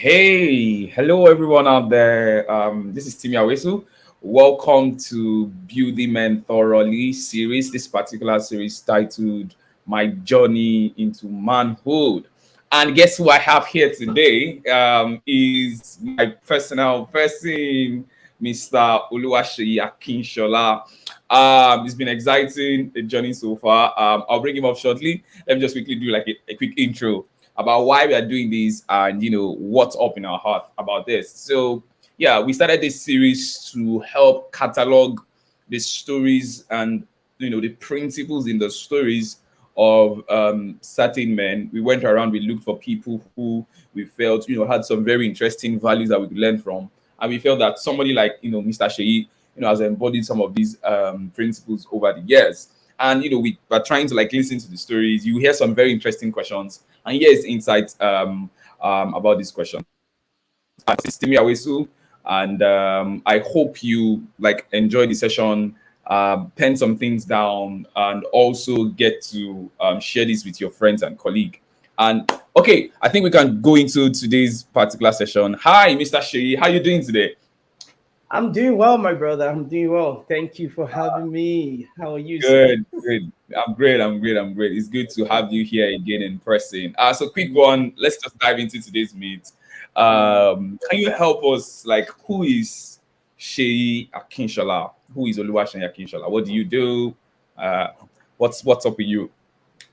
Hey, hello everyone out there. This is Timmy Awesu. Welcome to Building Men Thoroughly series. This particular series titled "My Journey into Manhood." And guess who I have here today? Is my personal person, Mr. Oluwaseyi Akinsola. It's been exciting a journey so far. I'll bring him up shortly. Let me just quickly do like a quick intro about why we are doing this and what's up in our heart about this. So yeah, we started this series to help catalog the stories and the principles in the stories of certain men. We went around, we looked for people who we felt had some very interesting values that we could learn from, and we felt that somebody like Mr. Sheyi has embodied some of these principles over the years. And we were trying to like listen to the stories. You hear some very interesting questions, and here's insight about this question. It's Timi Awesu, and I hope you like enjoy the session, pen some things down, and also get to share this with your friends and colleague. And okay, I think we can go into today's particular session. Hi, Mr. Sheyi, how you doing today? I'm doing well, my brother. I'm doing well. Thank you for having me. How are you, sir? Good, good. I'm great. I'm great. I'm great. It's good to have you here again in person. So, quick one. Let's just dive into today's meet. Mm. Can you help us? Like, who is Sheyi Akinsola? Who is Oluwaseyi Akinsola? What do you do? Uh, what's up with you?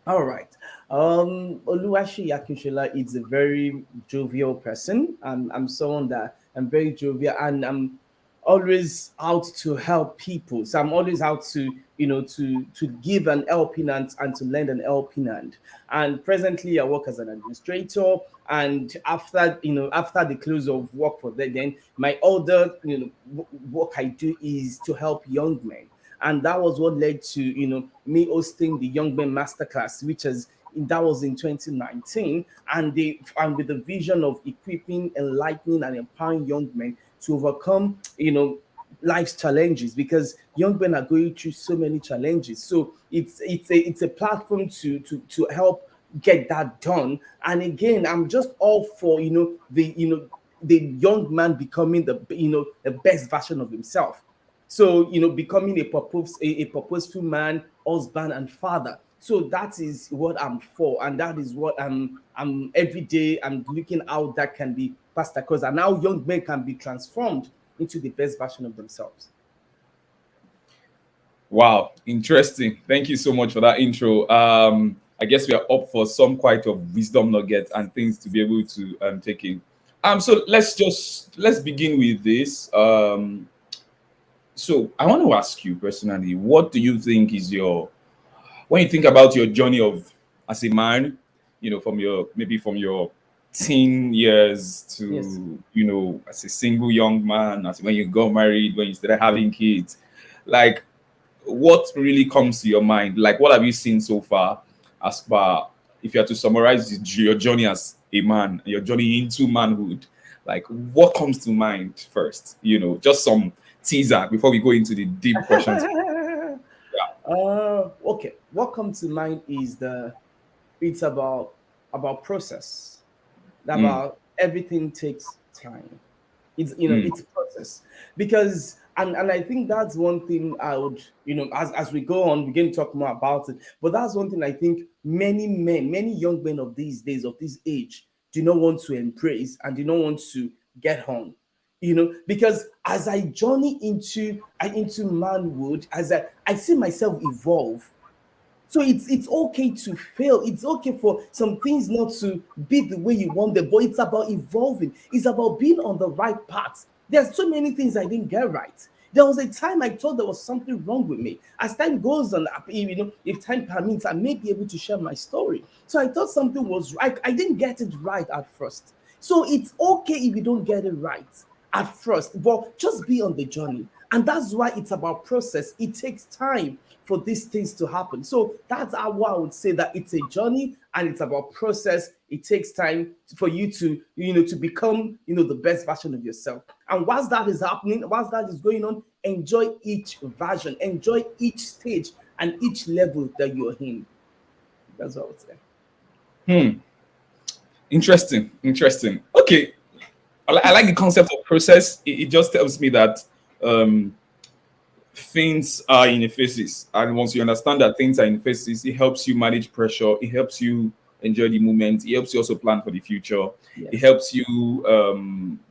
All right. Oluwaseyi Akinsola is a very jovial person. I'm someone that I'm very jovial and I'm always out to help people. So I'm always out to, to give an helping hand and to lend an helping hand. And presently I work as an administrator. And after the close of work for that, then my other, work I do is to help young men, and that was what led to me hosting the Young Men Masterclass, which is that was in 2019, and with the vision of equipping, enlightening, and empowering young men to overcome life's challenges, because young men are going through so many challenges. So it's a platform to help get that done. And again, I'm just all for the young man becoming the best version of himself. So, becoming a purposeful man, husband, and father. So that is what I'm for, and that is what I'm every day I'm looking how that can be passed across, and how young men can be transformed into the best version of themselves. Wow, interesting. Thank you so much for that intro. I guess we are up for some quite of wisdom nuggets and things to be able to take in. So let's begin with this. So I want to ask you personally, what do you think is your when you think about your journey of as a man, from your teen years Yes. to as a single young man, as when you got married, when you started having kids, like what really comes to your mind? Like what have you seen so far as far if you had to summarize your journey as a man, your journey into manhood, like what comes to mind first? Just some teaser before we go into the deep questions. Yeah. Okay. What comes to mind is it's about process, Mm, about everything takes time. It's mm, it's a process, because and I think that's one thing I would, as we go on, we're going to talk more about it. But that's one thing I think many men, many young men of these days, of this age, do not want to embrace and do not want to get on. Because as I journey into manhood, as I see myself evolve. So it's okay to fail. It's okay for some things not to be the way you want them, but it's about evolving. It's about being on the right path. There's so many things I didn't get right. There was a time I thought there was something wrong with me. As time goes on, if time permits, I may be able to share my story. So I thought something was right. I didn't get it right at first. So it's okay if you don't get it right at first, but just be on the journey. And that's why it's about process. It takes time for these things to happen. So that's how I would say that it's a journey and it's about process. It takes time for you to become, the best version of yourself. And whilst that is happening, whilst that is going on, enjoy each version, enjoy each stage and each level that you're in. That's what I would say. hmm. Interesting. Interesting. Okay. I like the concept of process. It just tells me that um, things are in a phases, and once you understand that things are in phases, it helps you manage pressure. It helps you enjoy the moment. It helps you also plan for the future. It Yes. helps you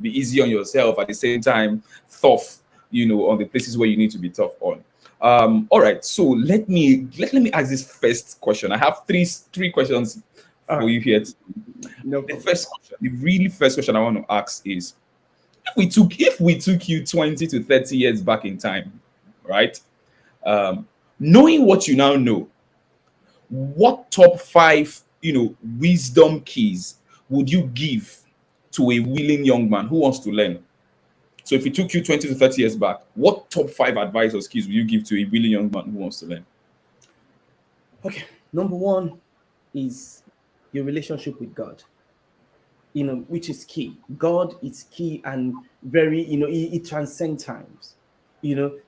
be easy on yourself at the same time, tough, on the places where you need to be tough on. All right, so let me ask this first question. I have three questions All for right. you here. No The problem. first question, the really first question I want to ask is, if we took you 20 to 30 years back in time, right? Um, Knowing what you now know, what top five, wisdom keys would you give to a willing young man who wants to learn? So if it took you 20 to 30 years back, what top five advice or keys would you give to a willing young man who wants to learn? Okay. Number one is your relationship with God, which is key. God is key and very, it transcends times.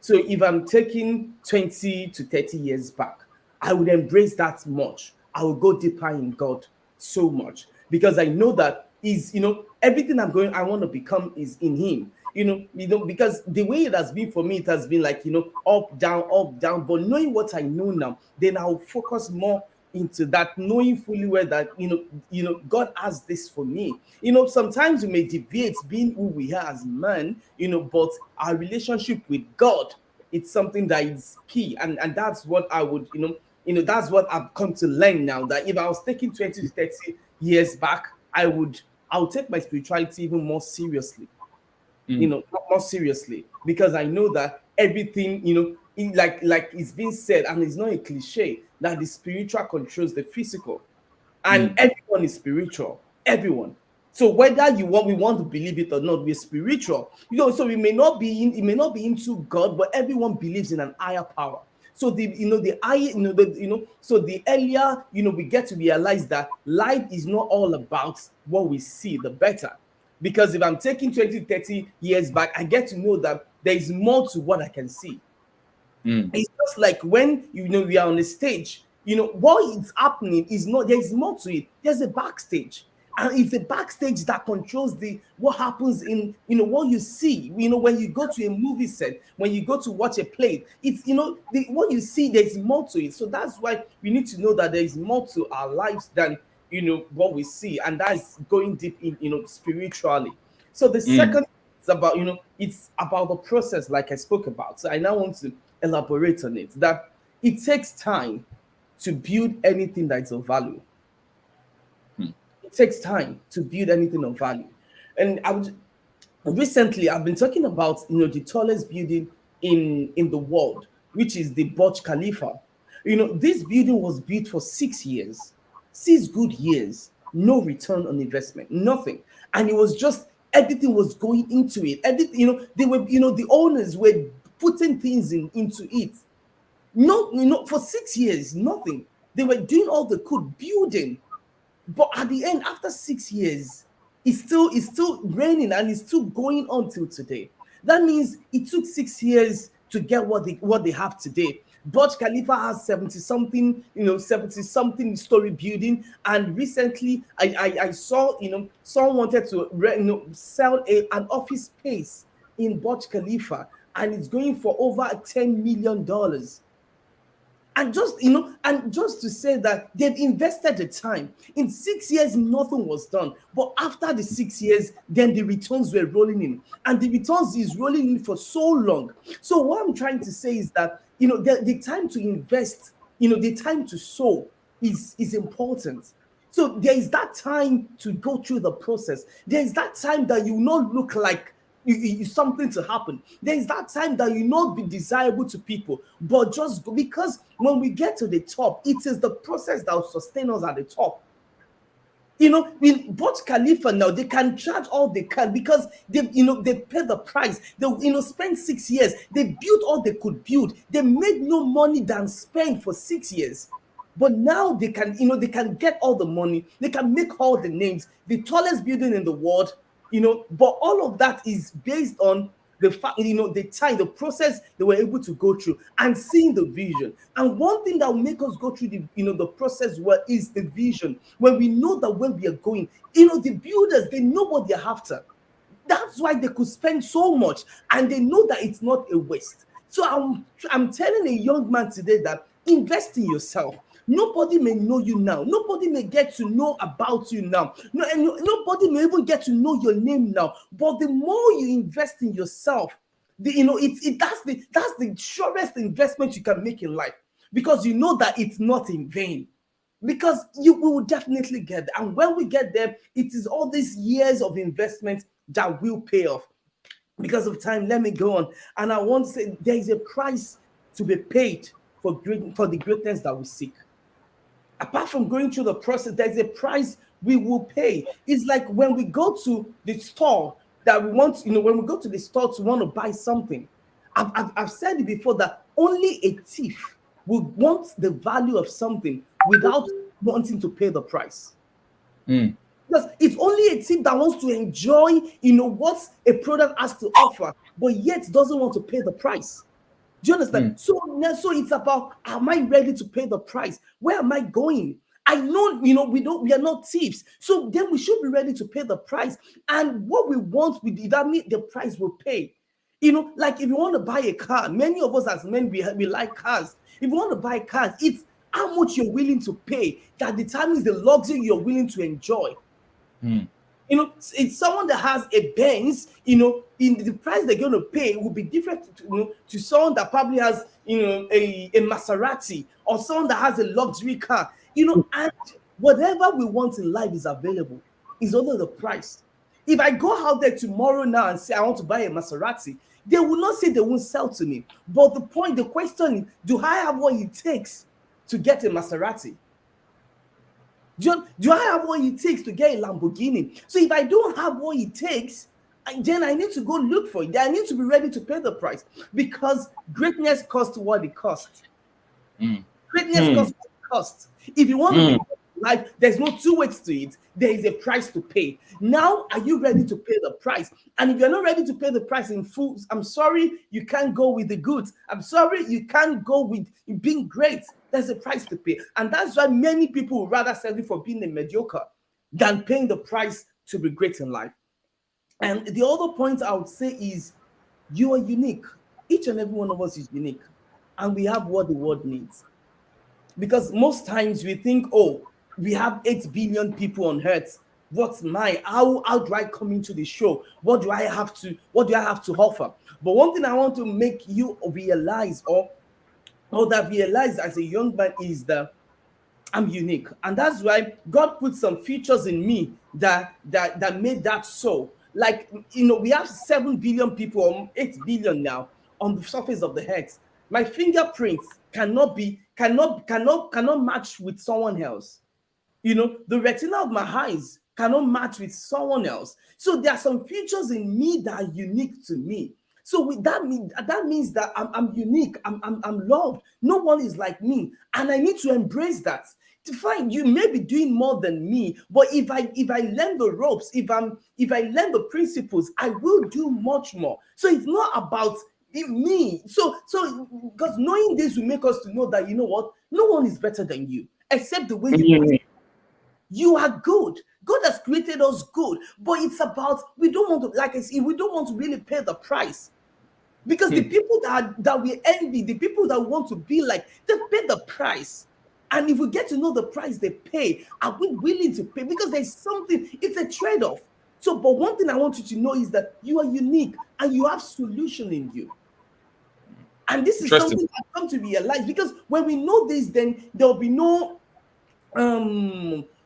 So if I'm taking 20 to 30 years back, I would embrace that much. I will go deeper in God so much because I know that is, everything I want to become is in Him. Because the way it has been for me, it has been like, up, down, up, down. But knowing what I know now, then I'll focus more into that, knowing fully well that God has this for me. Sometimes we may deviate being who we are as man, but our relationship with God, it's something that is key, and that's what I would, that's what I've come to learn now. That if I was taking 20 to 30 years back, I would take my spirituality even more seriously, Mm, more seriously, because I know that everything, like it's been said, and it's not a cliche, that the spiritual controls the physical, and mm, everyone is spiritual. Everyone. So whether we want to believe it or not, we're spiritual. So it may not be into God, but everyone believes in an higher power. So the higher, so the earlier, we get to realize that life is not all about what we see, the better. Because if I'm taking 20, 30 years back, I get to know that there is more to what I can see. mm, It's just like when we are on a stage, what is happening is not, there's more to it. There's a backstage. And it's a backstage that controls the what happens in what you see. When you go to a movie set, when you go to watch a play, it's what you see, there's more to it. So that's why we need to know that there is more to our lives than what we see, and that's going deep in spiritually. So the mm, second, it's about the process, like I spoke about. So I now want to elaborate on it, that it takes time to build anything that is of value. mm, It takes time to build anything of value. And recently I've been talking about the tallest building in the world, which is the Burj Khalifa. This building was built for 6 years, 6 good years, no return on investment, nothing. And it was just, everything was going into it. Everything, they were, the owners were putting things into it. No, for 6 years, nothing. They were doing all they could, building. But at the end, after 6 years, it's still raining and it's still going on till today. That means it took 6 years to get what they have today. Burj Khalifa has 70 something, 70 something story building. And recently, I saw, someone wanted to sell an office space in Burj Khalifa, and it's going for over $10 million. And just to say that they've invested the time. In 6 years, nothing was done. But after the 6 years, then the returns were rolling in. And the returns is rolling in for so long. So what I'm trying to say is that the time to invest, the time to sow is important. So there is that time to go through the process. There is that time that you not look like something to happen. There is that time that you not be desirable to people, but just go, because when we get to the top, it is the process that will sustain us at the top. In Burj Khalifa now, they can charge all they can because they pay the price. They spend 6 years. They built all they could build. They made no money than spend for 6 years. But now they can get all the money. They can make all the names. The tallest building in the world. But all of that is based on the fact, the time, the process they were able to go through and seeing the vision. And one thing that will make us go through the process well is the vision. When we know that where we are going, the builders, they know what they're after. That's why they could spend so much, and they know that it's not a waste. So I'm telling a young man today that invest in yourself. Nobody may know you now. Nobody may get to know about you now. No, and nobody may even get to know your name now. But the more you invest in yourself, that's the surest investment you can make in life, because you know that it's not in vain, because we will definitely get there. And when we get there, it is all these years of investment that will pay off. Because of time, let me go on. And I want to say there is a price to be paid for the greatness that we seek. Apart from going through the process, there's a price we will pay. It's like when we go to the store that we want, when we go to the store to want to buy something. I've said it before that only a thief will want the value of something without wanting to pay the price. Mm. Because it's only a team that wants to enjoy, what a product has to offer, but yet doesn't want to pay the price. Do you understand? Mm. So it's about, am I ready to pay the price? Where am I going? I know, we are not thieves. So then we should be ready to pay the price. And what we want, that mean the price will pay. Like if you want to buy a car, many of us as men, we like cars. If you want to buy cars, it's how much you're willing to pay that determines the luxury you're willing to enjoy. Mm. It's someone that has a Benz, in the price they're going to pay will be different to someone that probably has, a Maserati, or someone that has a luxury car, and whatever we want in life is available. Is only the price. If I go out there tomorrow now and say I want to buy a Maserati, they will not say they won't sell to me. But the question is, do I have what it takes to get a Maserati? Do I have what it takes to get a Lamborghini? So if I don't have what it takes, then I need to go look for it. Then I need to be ready to pay the price, because greatness costs what it costs. Mm. Greatness Mm. costs what it costs. If you want to be Mm. great in life, there's no two ways to it. There is a price to pay. Now, are you ready to pay the price? And if you're not ready to pay the price in full, I'm sorry, you can't go with the goods. I'm sorry, you can't go with being great. There's a price to pay. And that's why many people would rather settle for being a mediocre than paying the price to be great in life. And the other point I would say is, you are unique. Each and every one of us is unique. And we have what the world needs. Because most times we think, oh, we have 8 billion people on earth. What's mine? How do I come into the show? What do I have to offer? But one thing I want to make you realize, or that realize as a young man, is that I'm unique, and that's why God put some features in me that made that so. Like, we have 7 billion people, or 8 billion now, on the surface of the earth. My fingerprints cannot match with someone else. The retina of my eyes cannot match with someone else. So there are some features in me that are unique to me. So with that means that I'm unique. I'm loved. No one is like me, and I need to embrace that. To find, you may be doing more than me, but if I learn the ropes, if I learn the principles, I will do much more. So it's not about me. So because knowing this will make us to know that, what, no one is better than you, except the way you Mm. present. You are good. God has created us good, but it's about, we don't want to, like I said, we don't want to really pay the price. Because the Mm. people that we envy, the people that want to be like, they pay the price. And if we get to know the price they pay, are we willing to pay? Because there's something, it's a trade-off. So, but one thing I want you to know is that you are unique and you have solution in you. And this is Interesting. something I've come to realize, because when we know this, then there'll be no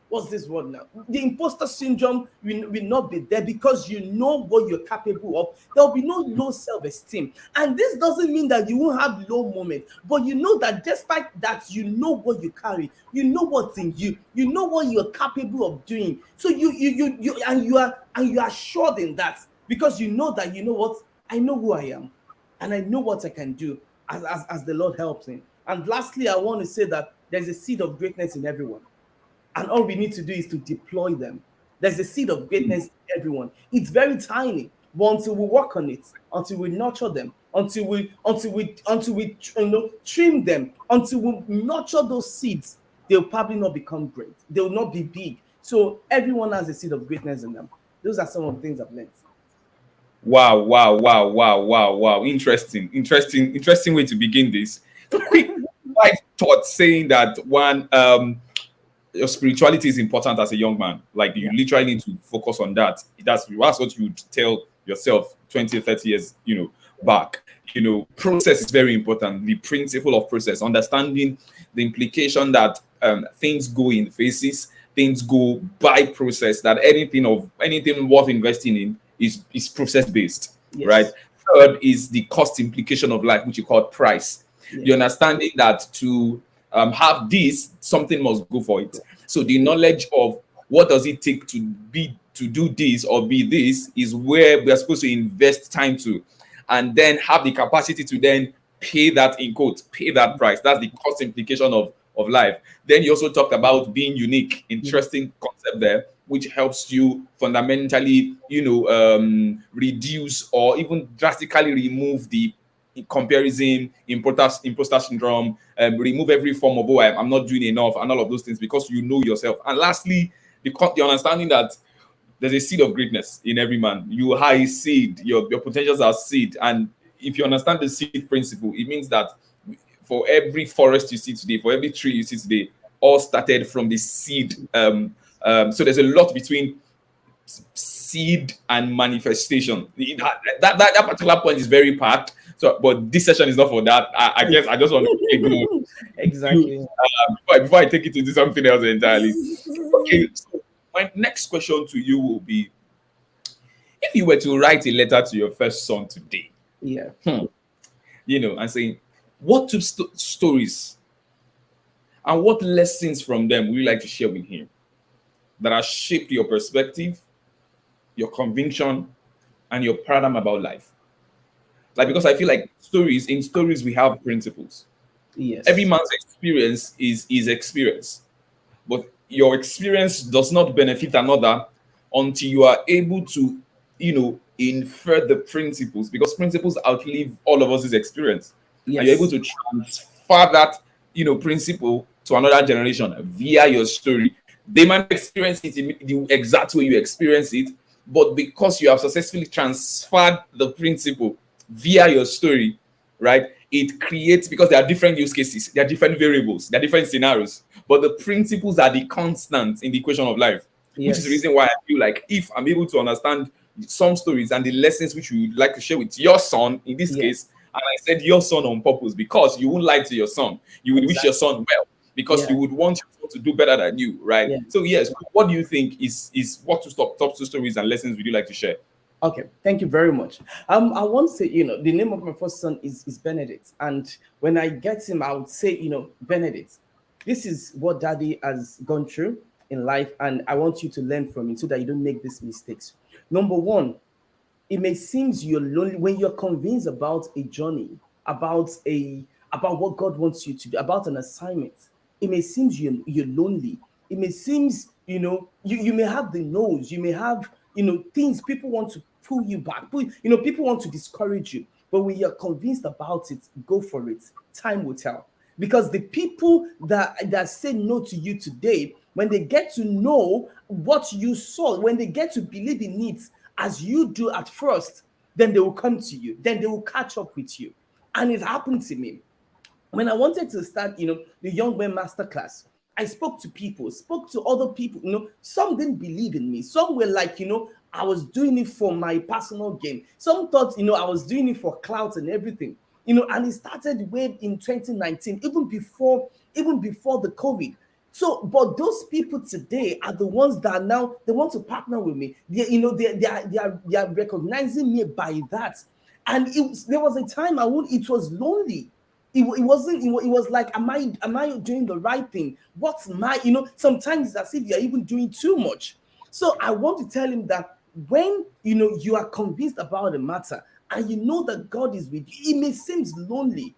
what's this word now? The imposter syndrome will not be there, because you know what you're capable of. There'll be no low self-esteem. And this doesn't mean that you won't have low moments, but you know that despite that, you know what you carry, you know what's in you, you know what you're capable of doing. So you are assured in that, because you know that, what, I know who I am, and I know what I can do as the Lord helps me. And lastly, I want to say that there's a seed of greatness in everyone, and all we need to do is to deploy them. There's a seed of greatness in everyone. It's very tiny, but until we work on it, until we nurture them, until we trim them, until we nurture those seeds, they'll probably not become great. They'll not be big. So everyone has a seed of greatness in them. Those are some of the things I've learned. Wow, wow, wow, wow, wow, wow. Interesting, interesting, interesting way to begin this. Quick life thought saying that one your spirituality is important as a young man. Like you Yeah. literally need to focus on that. That's what you would tell yourself 20, 30 years, back. Process is very important. The principle of process, understanding the implication that things go in phases, things go by process, that anything worth investing in is process based, right? Yes. Third is the cost implication of life, which you call price. Yeah. The understanding that to have this, something must go for it. So the knowledge of what does it take to do this or be this is where we are supposed to invest time to, and then have the capacity to then pay that, in quote, pay that price. That's the cost implication of life. Then you also talked about being unique. Yeah. Interesting concept there, which helps you fundamentally, reduce or even drastically remove the comparison, imposter syndrome, remove every form of, oh, I'm not doing enough, and all of those things, because you know yourself. And lastly, the understanding that there's a seed of greatness in every man. You are a seed, your potentials are seed. And if you understand the seed principle, it means that for every forest you see today, for every tree you see today, all started from the seed. So there's a lot between seed and manifestation. That particular point is very packed. So, but this session is not for that. I guess I just want to go you Exactly. before I take it to do something else entirely. Okay, so my next question to you will be: if you were to write a letter to your first son today, Yeah. hmm, and saying, what two stories and what lessons from them would you like to share with him that have shaped your perspective, your conviction, and your paradigm about life? Like, because I feel like in stories we have principles. Every Yes. man's experience is experience, but your experience does not benefit another until you are able to, infer the principles, because principles outlive all of us' experience, and you're able Yes. to transfer that, principle to another generation via your story. They might not experience it in the exact way you experience it, but because you have successfully transferred the principle via your story, right? It creates, because there are different use cases, there are different variables, there are different scenarios, but the principles are the constant in the equation of life, which is the Yes. reason why I feel like if I'm able to understand some stories and the lessons which you would like to share with your son in this Yeah. case, and I said your son on purpose because you won't lie to your son, you would wish your Exactly. son well, because Yeah. you would want your son to do better than you, right? Yeah. So yes, what do you think is what to stop top two stories and lessons would you like to share? Okay, thank you very much. I want to say, the name of my first son is Benedict, and when I get him, I would say, Benedict, this is what Daddy has gone through in life, and I want you to learn from it so that you don't make these mistakes. Number one, it may seem you're lonely when you're convinced about a journey, about a about what God wants you to do, about an assignment. It may seem you're lonely. It may seem, you may have the nose, you may have, things people want to pull you back, people want to discourage you. But when you're convinced about it, go for it. Time will tell. Because the people that say no to you today, when they get to know what you saw, when they get to believe in it as you do at first, then they will come to you, then they will catch up with you. And it happened to me when I wanted to start, the Young Men Masterclass. I spoke to people, spoke to other people. Some didn't believe in me. Some were like, I was doing it for my personal gain. Some thought, I was doing it for clout and everything. And it started way in 2019, even before the COVID. So, but those people today are the ones that now they want to partner with me. They are recognizing me by that. And there was a time it was lonely. It wasn't. It was like, am I doing the right thing? What's my? Sometimes it's as if you're even doing too much. So I want to tell him that when you are convinced about the matter and you know that God is with you, it may seem lonely,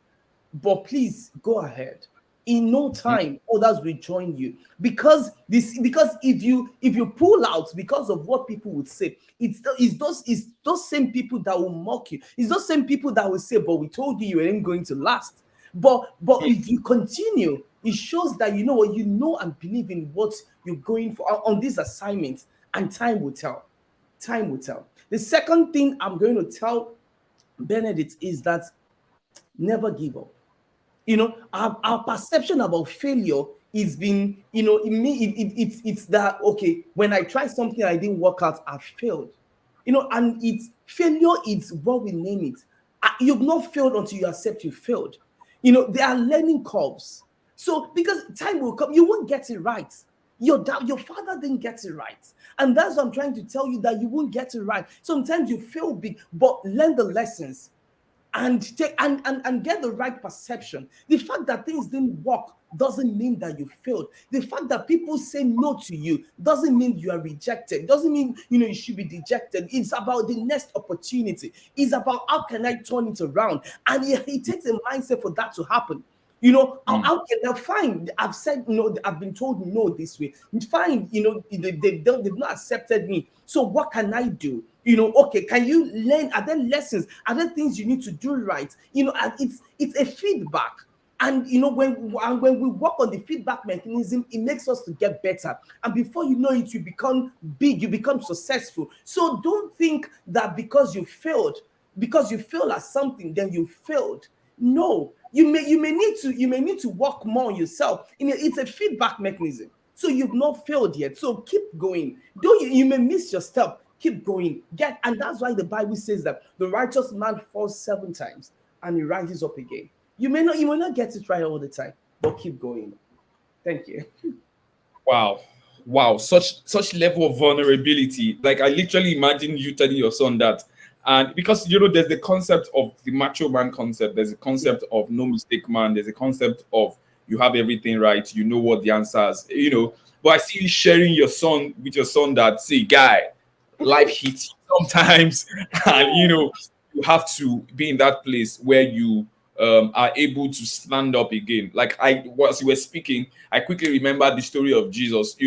but please go ahead. In no time others will join you, because if you pull out because of what people would say, it's those same people that will mock you. It's those same people that will say, but we told you weren't going to last. But if you continue, it shows that you know what, and believe in what you're going for on this assignment, and time will tell. Time will tell. The second thing I'm going to tell Benedict is that never give up. Our perception about failure is been, it's that, okay, when I try something I didn't work out, I failed. And it's failure is what we name it. You've not failed until you accept you failed. There are learning curves. So because time will come, you won't get it right. Your father didn't get it right. And that's what I'm trying to tell you, that you won't get it right. Sometimes you fail big, but learn the lessons and take and get the right perception. The fact that things didn't work doesn't mean that you failed. The fact that people say no to you doesn't mean you are rejected. Doesn't mean you should be dejected. It's about the next opportunity. It's about how can I turn it around, and it takes a mindset for that to happen. Mm. How can I find? I've said no. I've been told no this way. Fine, they've not accepted me. So what can I do? Okay, can you learn? Are there lessons? Are there things you need to do right? And it's a feedback. And when we work on the feedback mechanism, it makes us to get better. And before you know it, you become big, you become successful. So don't think that because you failed at something, then you failed. No, you may need to work more on yourself. It's a feedback mechanism. So you've not failed yet. So keep going. Though you may miss your step, keep going. And that's why the Bible says that the righteous man falls 7 times and he rises up again. You may not get it right all the time, but keep going. Thank you. Wow. Wow. Such level of vulnerability. Like I literally imagine you telling your son that. And because there's the concept of the macho man concept, there's a Yeah. concept of no mistake man, there's a concept of you have everything right, you know what the answers. But I see you sharing with your son that, say, guy, life hits you sometimes, and you have to be in that place where you are able to stand up again. Like as you were speaking, I quickly remember the story of Jesus.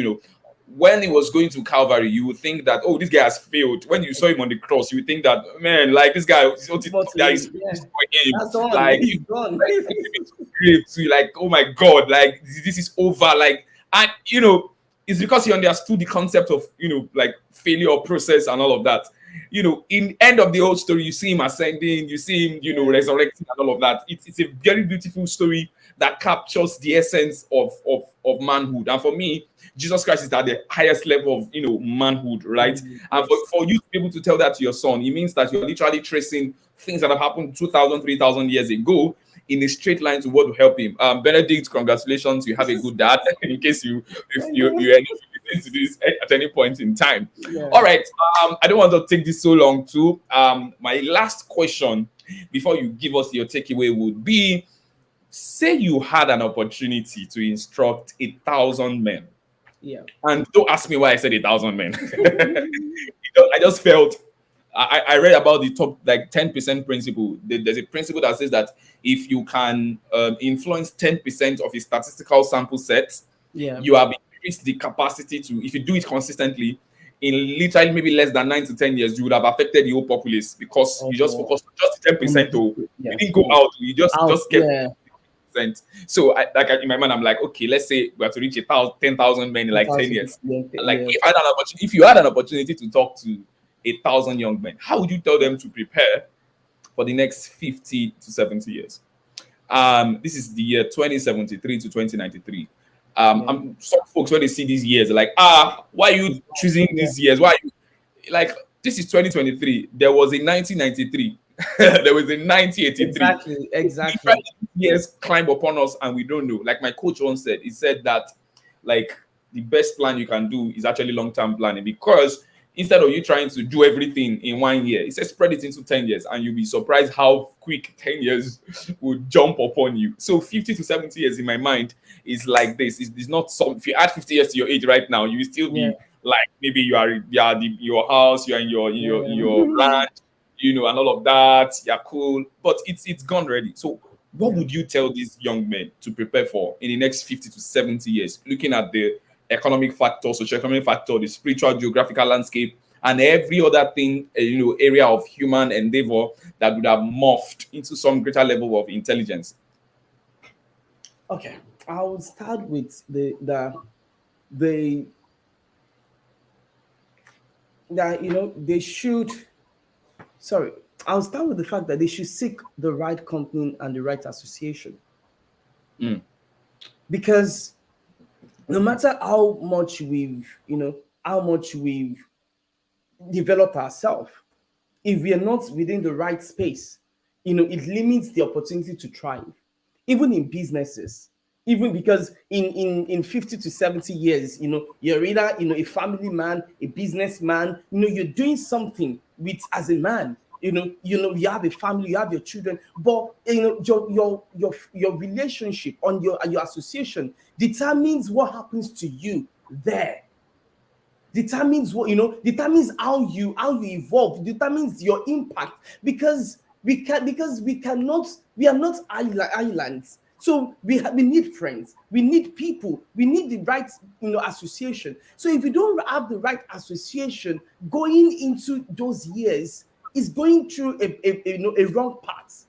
When he was going to Calvary, you would think that, oh, this guy has failed. When you saw him on the cross, you would think that, man, like this guy, More to there is him. Yeah. finished for him. That's the one. Like He's gone. grave to, like, oh my god, like this is over. Like, and it's because he understood the concept of like failure process and all of that. In end of the whole story, you see him ascending, you see him Yeah. resurrecting and all of that. It's a very beautiful story that captures the essence of manhood. And for me, Jesus Christ is at the highest level of manhood, right? And for, Yes. for you to be able to tell that to your son, it means that you're literally tracing things that have happened 2,000, 3,000 years ago in a straight line to what will help him. Benedict, congratulations, you have a good dad. In case if Thank you you. end up listening to this at any point in time. Yeah. All right, I don't want to take this so long too. My last question before you give us your takeaway would be: say you had an opportunity to instruct 1,000 men, Yeah. and don't ask me why I said 1,000 men. I just felt I read about the top like 10% principle. There's a principle that says that if you can influence 10% of a statistical sample set, Yeah. you have increased the capacity to, if you do it consistently, in literally maybe less than 9 to 10 years, you would have affected the whole populace because Oh, you just more. focused on just 10%. Oh, Yeah. you didn't go out, you Out. just kept Yeah. percent. So in my mind, I'm like, okay, let's say we have to reach 10,000 men in like 10 1,000. years. Yeah. And like, Yeah. if you had an opportunity to talk to 1,000 young men, how would you tell Yeah. them to prepare for the next 50 to 70 years? This is the year 2073 to 2093. Yeah. Some folks, when they see these years, they're like, why are you choosing Yeah. these years? Why are you like, this is 2023? There was a 1993, there was a 1983. Exactly. Literally, Exactly. years climb upon us and we don't know. Like my coach once said, he said that, like, the best plan you can do is actually long-term planning, because instead of you trying to do everything in 1 year, it says spread it into 10 years, and you'll be surprised how quick 10 years will jump upon you. So 50 to 70 years in my mind is like this. It's not some, if you add 50 years to your age right now, you will still Yeah. be like, maybe your house, you're in your Yeah. ranch, and all of that. You're cool, but it's gone already. So what Yeah. would you tell these young men to prepare for in the next 50 to 70 years, looking at the economic factor, socioeconomic factor, the spiritual geographical landscape, and every other thing, area of human endeavor that would have morphed into some greater level of intelligence? Okay. I will start with the that they should. sorry, I'll start with the fact that they should seek the right company and the right association. Mm, Because no matter how much we've developed ourselves, if we are not within the right space, it limits the opportunity to thrive, even in businesses. Even because in 50 to 70 years, you're either a family man, a businessman, you're doing something with as a man. You have a family, you have your children, but your relationship on your association determines what happens to you there, determines how you evolve, determines your impact. Because we are not islands. So we need friends, we need people, we need the right association. So if you don't have the right association going into those years, is going through a wrong path.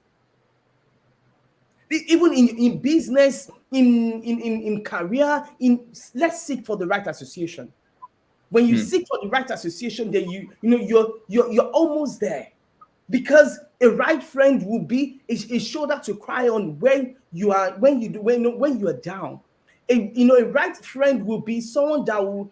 Even in business, in career, let's seek for the right association. When you mm, seek for the right association, then you're almost there. Because a right friend will be a shoulder to cry on when you are when you are down. A right friend will be someone that will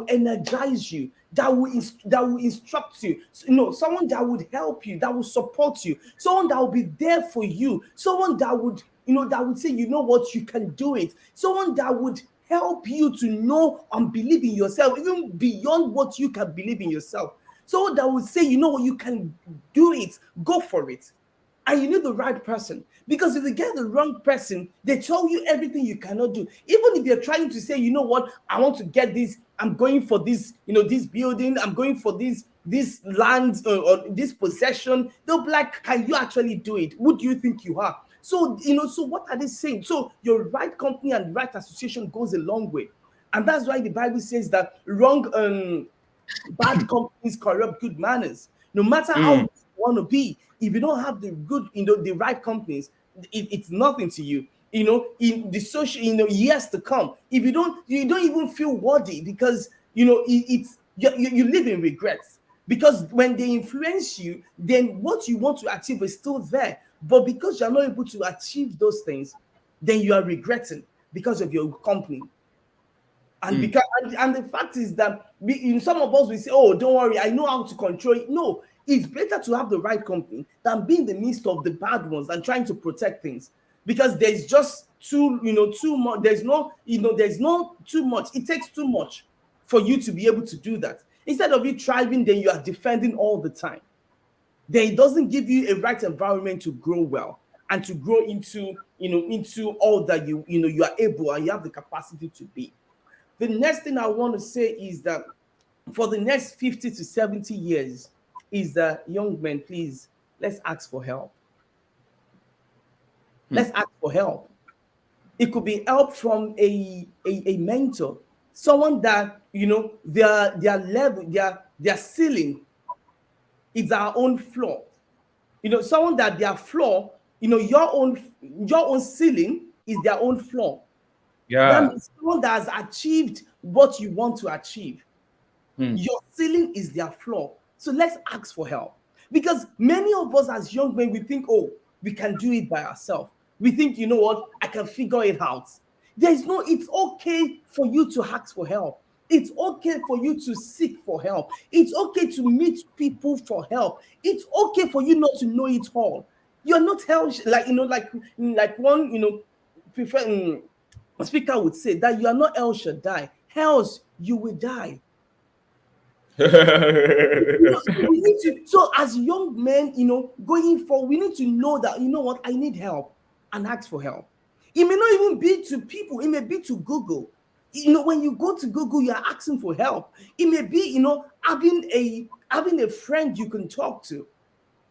energize you, that will instruct you. Someone that would help you, that will support you, someone that will be there for you, someone that would say, what, you can do it, someone that would help you to know and believe in yourself, even beyond what you can believe in yourself. Someone that would say, what, you can do it, go for it. And you need the right person. Because if you get the wrong person, they tell you everything you cannot do. Even if you're trying to say, what, I want to get this, I'm going for this, this building, I'm going for this land, or this possession, they'll be like, can you actually do it? Who do you think you are? So what are they saying? So your right company and right association goes a long way. And that's why the Bible says that bad companies corrupt good manners. No matter how mm. good you want to be, if you don't have the right companies, it's nothing to you. In the social, years to come, if you don't even feel worthy, because you live in regrets. Because when they influence you, then what you want to achieve is still there. But because you're not able to achieve those things, then you are regretting because of your company. And Mm. because and the fact is that some of us will say, "Oh, don't worry, I know how to control it." No, it's better to have the right company than be in the midst of the bad ones and trying to protect things. Because there's just too much. There's no too much. It takes too much for you to be able to do that. Instead of you thriving, then you are defending all the time. Then it doesn't give you a right environment to grow well and to grow into all that you are able and you have the capacity to be. The next thing I want to say is that for the next 50 to 70 years, is that, young men, please, let's ask for help. Mm. Let's ask for help. It could be help from a mentor, someone that their level, their ceiling is our own floor. Someone that their floor, your own ceiling is their own floor. That Yeah. means someone that has achieved what you want to achieve. Mm. Your ceiling is their floor. So let's ask for help. Because many of us as young men, we think, oh, we can do it by ourselves. We think, what, I can figure it out. It's okay for you to ask for help. It's okay for you to seek for help. It's okay to meet people for help. It's okay for you not to know it all. You're not hell, like one, prefer, speaker would say that you are not El Shaddai, else you will die. So we need to, so as young men, going forward, we need to know that, what, I need help, and ask for help. It may not even be to people, it may be to Google. When you go to Google, you're asking for help. It may be, having a friend you can talk to.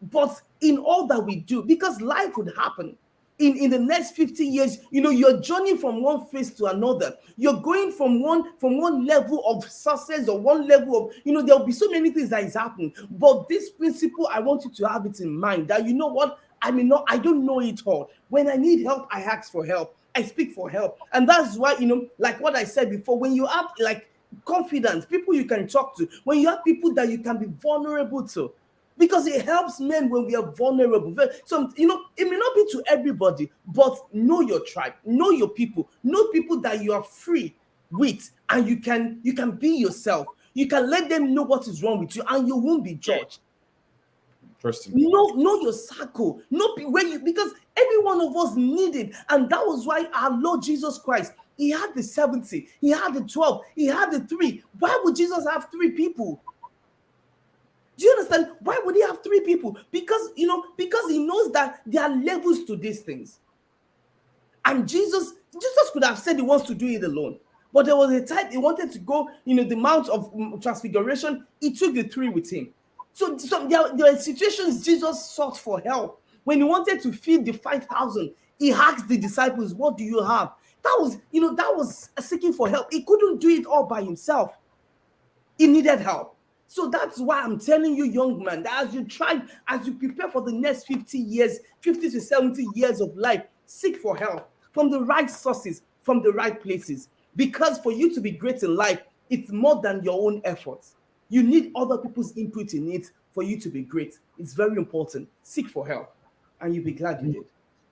But in all that we do, because life would happen in the next 50 years, you're journeying from one phase to another. You're going from one level of success, or one level of, there'll be so many things that is happening. But this principle, I want you to have it in mind, that, what, I don't know it all. When I need help, I ask for help, I speak for help. And that's why, like what I said before, when you have like confidence, people you can talk to, when you have people that you can be vulnerable to, because it helps men when we are vulnerable. So it may not be to everybody, but know your tribe, know your people, know people that you are free with, and you can be yourself. You can let them know what is wrong with you, and you won't be judged. Interesting. Know your circle. Know where you, because every one of us need it. And that was why our Lord Jesus Christ, he had the 70, he had the 12, he had the three. Why would Jesus have three people? Do you understand? Why would he have three people? Because he knows that there are levels to these things. And Jesus could have said he wants to do it alone. But there was a time he wanted to go, the Mount of Transfiguration. He took the three with him. So there are situations Jesus sought for help. When he wanted to feed the 5,000, he asked the disciples, "What do you have?" That was seeking for help. He couldn't do it all by himself. He needed help. So that's why I'm telling you, young man, that as you prepare for the next 50 years, 50 to 70 years of life, seek for help from the right sources, from the right places. Because for you to be great in life, it's more than your own efforts. You need other people's input in it for you to be great. It's very important. Seek for help, and you'll be glad you did.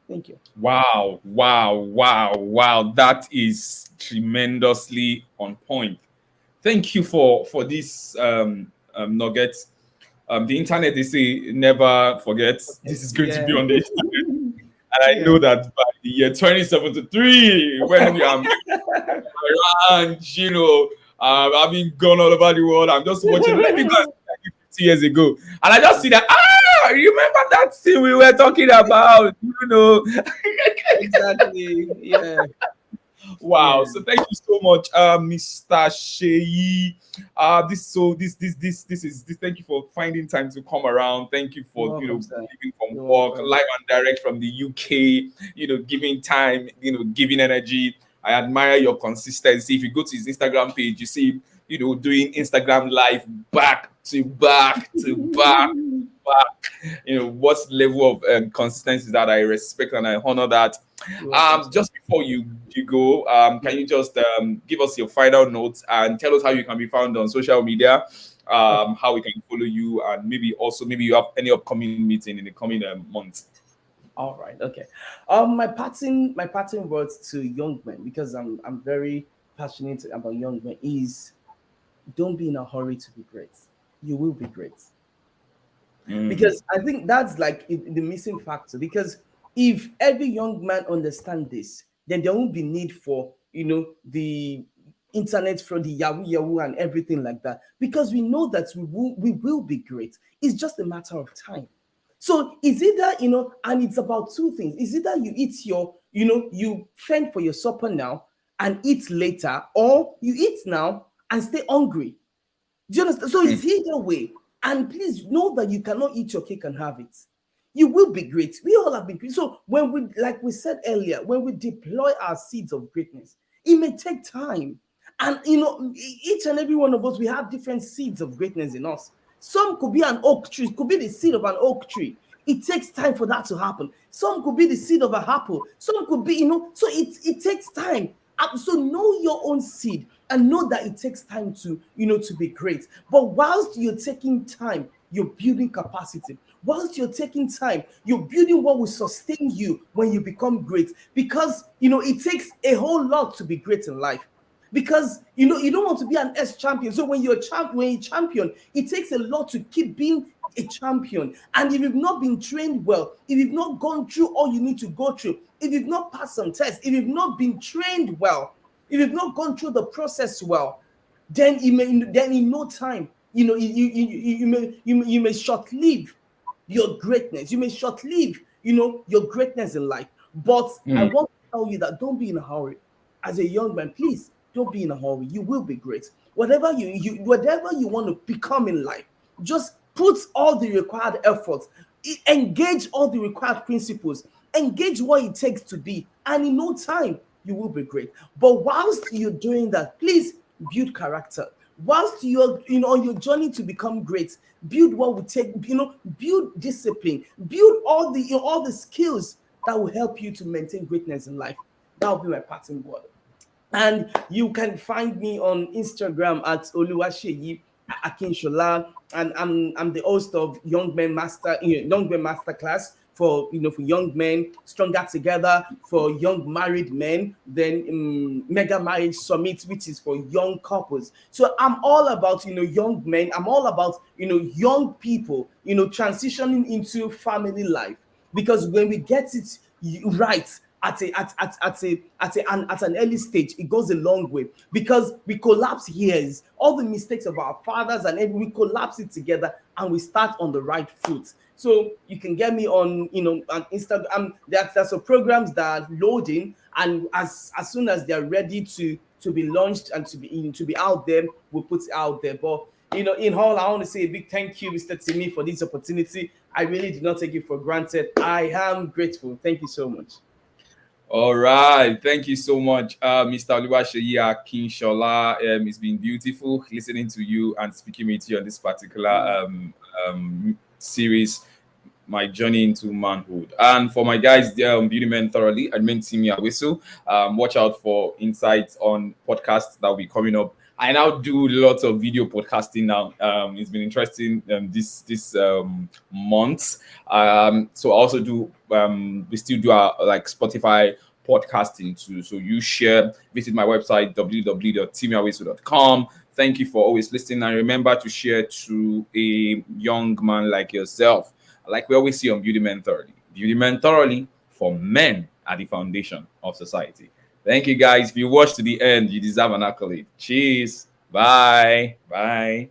Thank you. Wow, wow, wow, wow. That is tremendously on point. Thank you for this nuggets. The internet, they say, never forgets. Okay. This is going to Yeah. be on the internet. And I Yeah. know that by the year 2073, when we are around, I've been gone all over the world. I'm just watching. Let me go and see like 50 years ago. And I just see that, remember that thing we were talking about? Exactly. Yeah. Wow. Yeah. So thank you so much, Mr. Sheyi. This. Thank you for finding time to come around. Thank you You're for welcome, sir. leaving from You're work, welcome. live and direct from the UK. Giving time. Giving energy. I admire your consistency. If you go to his Instagram page, you see, doing Instagram live back to back to back back. What level of consistency that I respect and I honor that. You're welcome, sir. Just before you go, can Yeah. you just give us your final notes and tell us how you can be found on social media, Okay. how we can follow you, and maybe you have any upcoming meeting in the coming months. All right. Okay. My parting words to young men, because I'm very passionate about young men, is don't be in a hurry to be great. You will be great. Mm, Because I think that's like the missing factor. Because if every young man understand this, then there won't be need for the internet, for the Yahoo Yahoo and everything like that. Because we know that we will be great. It's just a matter of time. So it's either, and it's about two things. It's either you eat you fend for your supper now and eat later, or you eat now and stay hungry. Do you understand? So mm, it's either way. And please know that you cannot eat your cake and have it. You will be great. We all have been great. So when we, like we said earlier, when we deploy our seeds of greatness, it may take time. And each and every one of us, we have different seeds of greatness in us. Some could be an oak tree, could be the seed of an oak tree. It takes time for that to happen. Some could be the seed of a apple. Some could be, so it takes time. So know your own seed and know that it takes time to be great. But whilst you're taking time, you're building capacity. Whilst you're taking time, you're building what will sustain you when you become great. Because it takes a whole lot to be great in life. Because you don't want to be an champion. So when you champion, it takes a lot to keep being a champion. And if you've not been trained well, if you've not gone through all you need to go through, if you've not passed some tests, if you've not been trained well, if you've not gone through the process well, then in no time, you may short live your greatness. You may short live, your greatness in life. But I mm. want to tell you that don't be in a hurry. As a young man, please don't be in a hurry. You will be great. Whatever you want to become in life, just put all the required efforts, engage all the required principles, engage what it takes to be, and in no time you will be great. But whilst you're doing that, please build character. Whilst you're on your journey to become great, build what will take, build discipline, build all the skills that will help you to maintain greatness in life. That will be my parting word. And you can find me on Instagram at Oluwaseyi. Akinsola, and I'm the host of Young Men Master Class for for young men, Stronger Together for young married men, then Mega Marriage Summit, which is for young couples. So I'm all about young men. I'm all about young people transitioning into family life, because when we get it right at an early stage, it goes a long way, because we collapse years, all the mistakes of our fathers, and we collapse it together, and we start on the right foot. So you can get me on on Instagram. There's some programs that are loading, and as soon as they're ready to be launched and to be out there, we'll put it out there. But in all, I want to say a big thank you, Mr. Timmy, for this opportunity. I really did not take it for granted. I am grateful. Thank you so much. All right. Thank you so much, Mr. Oluwaseyi Akinsola. It's been beautiful listening to you and speaking with you on this particular series, My Journey into Manhood. And for my guys there on Beauty Men Thoroughly, I mean Timmy Whistle. Watch out for insights on podcasts that will be coming up. I now do lots of video podcasting now. It's been interesting this month. So I also do we still do our like Spotify podcasting too. So you share, visit my website www.timiawisu.com. Thank you for always listening, and remember to share to a young man like yourself. Like we always see on Beauty Men Thoroughly. Beauty Men Thoroughly, for men are the foundation of society. Thank you guys. If you watch to the end, you deserve an accolade. Cheers. Bye. Bye.